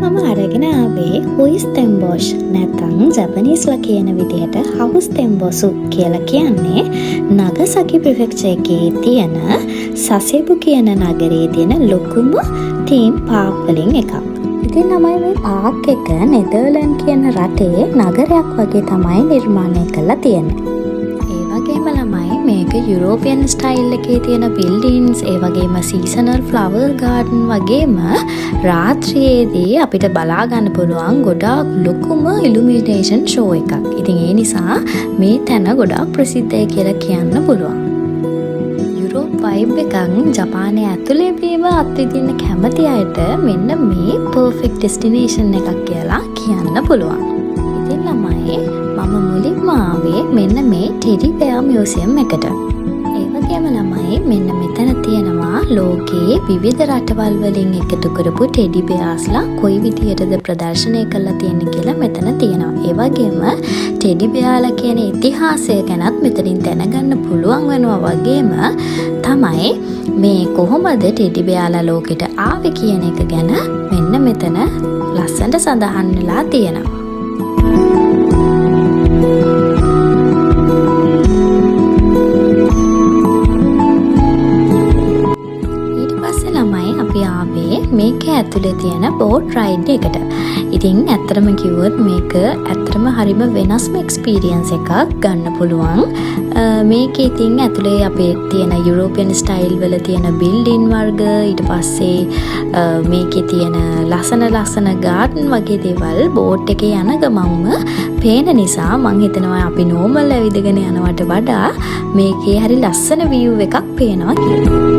මම අරගෙන ආවේ හුයිස්තෙන්බොෂ් නැත්නම් ජපනීස්ලා කියන විදිහට හවුස්තෙන්බොසු කියලා කියන්නේ නගසකි ප්‍රෙෆෙක්චර් එකේ තියෙන සසෙබු කියන නගරයේ තියෙන ලොකුම තීම් පාක් වලින් එකක්. ඉතින් ළමයි මේ පාක් එක නෙදර්ලන්ඩ් කියන රටේ නගරයක් වගේ තමයි නිර්මාණය කරලා තියෙන්නේ. ඒ වගේම ළමයි මේක යුරෝපියන් ස්ටයිල් එකේ තියෙන බිල්ඩින්ස්, ඒ වගේම සීසනල් ෆ්ලවර් ගාඩන් වගේම රාත්‍රියේදී අපිට බලා ගන්න පුළුවන් ගොඩාක් ලොකුම ඉලුමිනේෂන් ෂෝ එකක්. ඉතින් ඒ නිසා මේ තැන ගොඩාක් ප්‍රසිද්ධයි කියලා කියන්න පුළුවන්. යුරෝප් වයිබ් එකක් ජපානයේ ඇතුලේ වීම අත්විඳින්න කැමති අයට මෙන්න මේ පර්ෆෙක්ට් ඩෙස්ටිනේෂන් එකක් කියලා කියන්න පුළුවන්. ඉතින් ළමයි මම මුලින්ම ආවේ මෙන්න මේ ටෙඩි බෙයා මියුසියම් එකට. ඒ වගේම ළමයි මෙන්න මෙතන තියෙනවා ලෝකයේ විවිධ රටවල් වලින් එකතු කරපු ටෙඩි බෙයාස්ලා කොයි විදිහටද ප්‍රදර්ශනය කරලා තියෙන්නේ කියලා මෙතන තියෙනවා. ඒ වගේම ටෙඩි බෙයාලා කියන ඉතිහාසය ගැනත් මෙතනින් දැනගන්න පුළුවන් වෙනවා. වගේම තමයි මේ කොහොමද ටෙඩි බෙයාලා ලෝකෙට ආවේ කියන එක ගැන මෙන්න මෙතන ලස්සනට සඳහන් වෙලා තියෙනවා. මේක ඇතුලේ තියෙන බෝට් රයිඩ් එකට. ඉතින් ඇත්තටම කිව්වොත් මේක ඇත්තටම හරිම වෙනස්ම එක්ස්පීරියන්ස් එකක් ගන්න පුළුවන්. මේකේ ඉතින් ඇතුලේ අපේ තියෙන යුරෝපියන් ස්ටයිල් වල තියෙන බිල්ඩින් වර්ග, ඊට පස්සේ මේකේ තියෙන ලස්සන ගාඩන් වගේ දේවල් බෝට් එකේ යන ගමන්ම පේන නිසා මං හිතනවා අපි නෝමල් ඇවිදගෙන යනවට වඩා මේකේ හරි ලස්සන view එකක් පේනවා කියලා.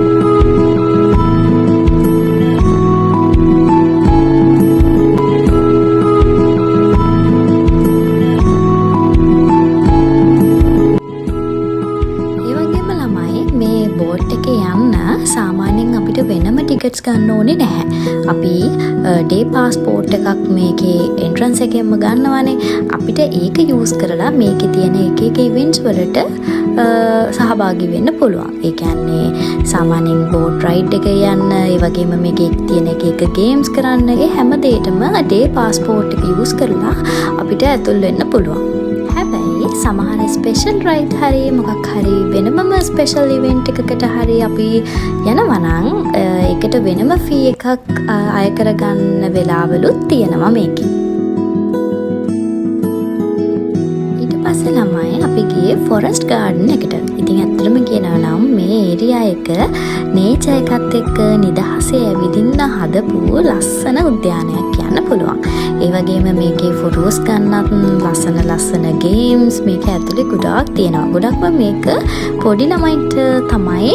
ටිකට්ස් ගන්න ඕනේ නැහැ. අපි ඩේ පාස්පෝර්ට් එකක් මේකේ එන්ට්‍රන්ස් එකෙන්ම ගන්නවානේ. අපිට ඒක යූස් කරලා මේකේ තියෙන එක ඉවෙන්ට්ස් වලට සහභාගී වෙන්න පුළුවන්. ඒ කියන්නේ සාමාන්‍යයෙන් බෝට් රයිඩ් එක යන්න, ඒ වගේම මේකේ තියෙන එක ගේම්ස් කරන්න, ඒ හැම දෙයකම ඩේ පාස්පෝර්ට් එක යූස් කරලා අපිට ඇතුල් වෙන්න පුළුවන්. හැබැයි සමහර ස්පෙෂල් රයිඩ් හරි මොකක් හරි වෙනමම ස්පෙෂල් ඉවෙන්ට් එකකට හරි අපි යනවා නම් ඒකට වෙනම ෆී එකක් අය කරගන්න වෙලාවලුත් තියෙනවා මේකේ. ඊට පස්සේ ළමයි අපි ගියේ ෆොරස්ට් ගාඩන් එකට. ඉතින් ඇත්තටම කියනවා නම් මේ ඒරියා එක නේචර් එකත් එක්ක නිදහසේ ඇවිදින්න හදපු ලස්සන උද්‍යානයක් කියන්න පුළුවන්. ඒ වගේම මේකේ ෆොටෝස් ගන්නත් ලස්සන ගේම්ස් මේක ඇතුලේ ගොඩාක් තියෙනවා. ගොඩක්ම මේක පොඩි ළමයින්ට තමයි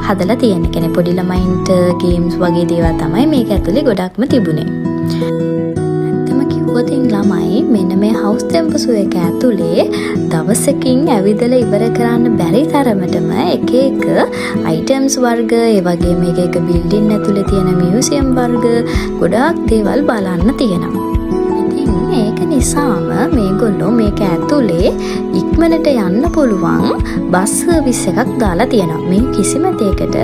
හදලා තියෙන්නේ. කියන්නේ පොඩි ළමයින්ට ගේම්ස් වගේ දේවල් තමයි මේක ඇතුලේ ගොඩක්ම තිබුණේ. ඇත්තම කිව්වොත් ළමයි මෙන්න මේ හවුස්තෙන්බොසු එක ඇතුලේ දවසකින් ඇවිදලා ඉවර කරන්න බැරි තරමටම එක අයිටම්ස් වර්ග, ඒ වගේම එක බිල්ඩින් ඇතුලේ තියෙන මියුසියම් වර්ග ගොඩාක් දේවල් බලන්න තියෙනවා. ඒක නිසාම මේගොල්ලෝ මේක ඇතුලේ ඉක්මනට යන්න පුළුවන් බස් සර්විස් එකක් දාලා තියෙනවා. මේ කිසිම දෙයකට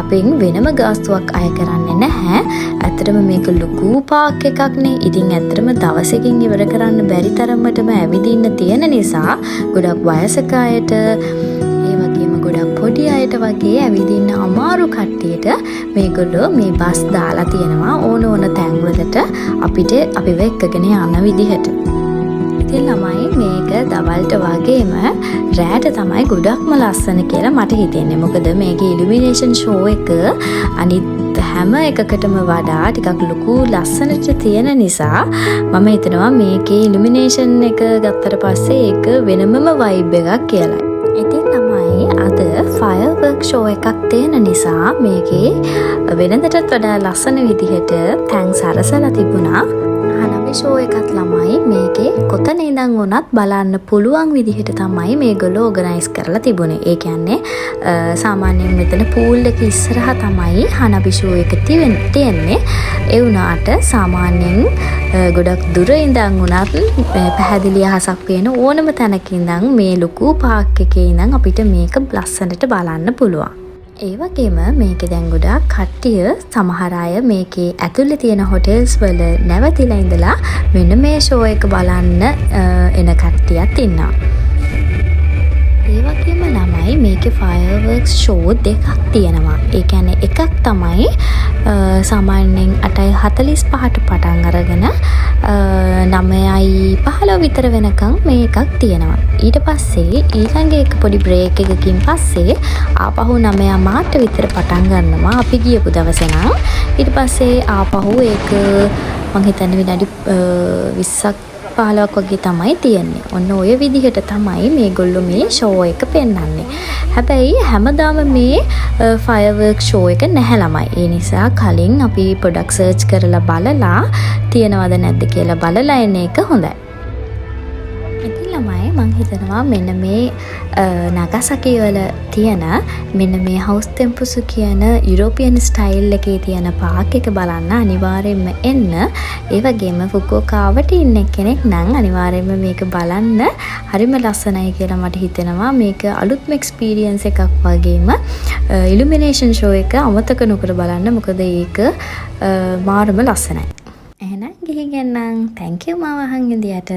අපෙන් වෙනම ගාස්තුවක් අය කරන්නේ නැහැ. ඇත්තටම මේක ලොකු පාක් එකක්නේ. ඉතින් ඇත්තටම දවසකින් ඉවර කරන්න බැරි තරමටම ඇවිදින්න තියෙන නිසා ගොඩක් වයසක අයට, ඒ වගේම ගොඩක් පොඩි අයට වගේ ඇවිදින්න අමාරු කට්ටියට මේගොල්ලෝ මේ බස් දාලා තියෙනවා ඕන තැන්වලට අපිව එක්කගෙන යන විදිහට. ඉතින් ළමයි මේක දවල්ට වගේම රෑට තමයි ගොඩක්ම ලස්සන කියලා මට හිතෙන්නේ. මොකද මේකේ ඉලුමිනේෂන් ෂෝ එක අනිත් හැම එකකටම වඩා ටිකක් ලොකු ලස්සනට තියෙන නිසා මම හිතනවා මේකේ ඉලුමිනේෂන් එක ගත්තට පස්සේ ඒක වෙනමම වයිබ් එකක් කියලා. ඉතින් ළමයි අද ෆයර්වර්ක් ෂෝ එකක් තියෙන නිසා මේකේ වෙනදටත් වඩා ලස්සන විදිහට තැන් සරසලා තිබුණා. හනවි ෂෝ එකත් ළමයි මේකේ කොතන ඉඳන් වුණත් බලන්න පුළුවන් විදිහට තමයි මේගොල්ලෝ ඕගනයිස් කරලා තිබුණේ. ඒ කියන්නේ සාමාන්‍යයෙන් මෙතන පූල් එක ඉස්සරහා තමයි හනවි ෂෝ එක තියෙන්නේ. ඒ වුණාට සාමාන්‍යයෙන් ගොඩක් දුර ඉඳන් වුණත් පැහැදිලි අහසක් පේන ඕනම තැනක ඉඳන් මේ ලොකු පාක් එකේ ඉඳන් අපිට මේක ලස්සනට බලන්න පුළුවන්. ඒ වගේම මේකේ දැන් ගොඩාක් කට්ටිය සමහර අය මේකේ ඇතුලේ තියෙන හොටෙල්ස් වල නැවතිලා ඉඳලා මෙන්න මේ ෂෝ එක බලන්න එන කට්ටියක් ඉන්නවා. ඒ වගේම ළමයි මේකේ ෆයර්වර්ක්ස් ෂෝ දෙකක් තියෙනවා. ඒ කියන්නේ එකක් තමයි සාමාන්‍යයෙන් 8:45ට පටන් අරගෙන 9:15 විතර වෙනකන් මේ එකක් තියෙනවා. ඊට පස්සේ ඊළඟ එක පොඩි බ්‍රේක් එකකින් පස්සේ ආපහු 9:00 විතර පටන් ගන්නවා අපි ගියපු දවසේ නම්. ඊට පස්සේ ආපහු ඒක මං හිතන්නේ විනාඩි 20ක් 15ක් වගේ තමයි තියෙන්නේ. ඔන්න ඔය විදිහට තමයි මේගොල්ලෝ මේ ෂෝ එක පෙන්වන්නේ. හැබැයි හැමදාම මේ ෆයර්වර්ක් ෂෝ එක නැහැ ළමයි. ඒ නිසා කලින් අපි පොඩක් සර්ච් කරලා බලලා තියෙනවද නැද්ද කියලා බලලා එන එක හොඳයි. ඉතින් ළමයි මං හිතනවා මෙන්න මේ නගසකි වල තියෙන මෙන්න මේ හවුස් ටෙම්පුසු කියන යුරෝපියන් ස්ටයිල් එකේ තියෙන පාක් එක බලන්න අනිවාර්යෙන්ම එන්න. ඒ වගේම ෆුකුෝකාවට ඉන්න කෙනෙක් නම් අනිවාර්යෙන්ම මේක බලන්න. හරිම ලස්සනයි කියලා මට හිතෙනවා. මේක අලුත්ම එක්ස්පීරියන්ස් එකක් වගේම ඉලුමිනේෂන් ෂෝ එක අමතක නොකර බලන්න. මොකද ඒක මාරම ලස්සනයි. එහෙනම් ගිහින් එන්නම්. thank you මාව අහන් ඉඳියට.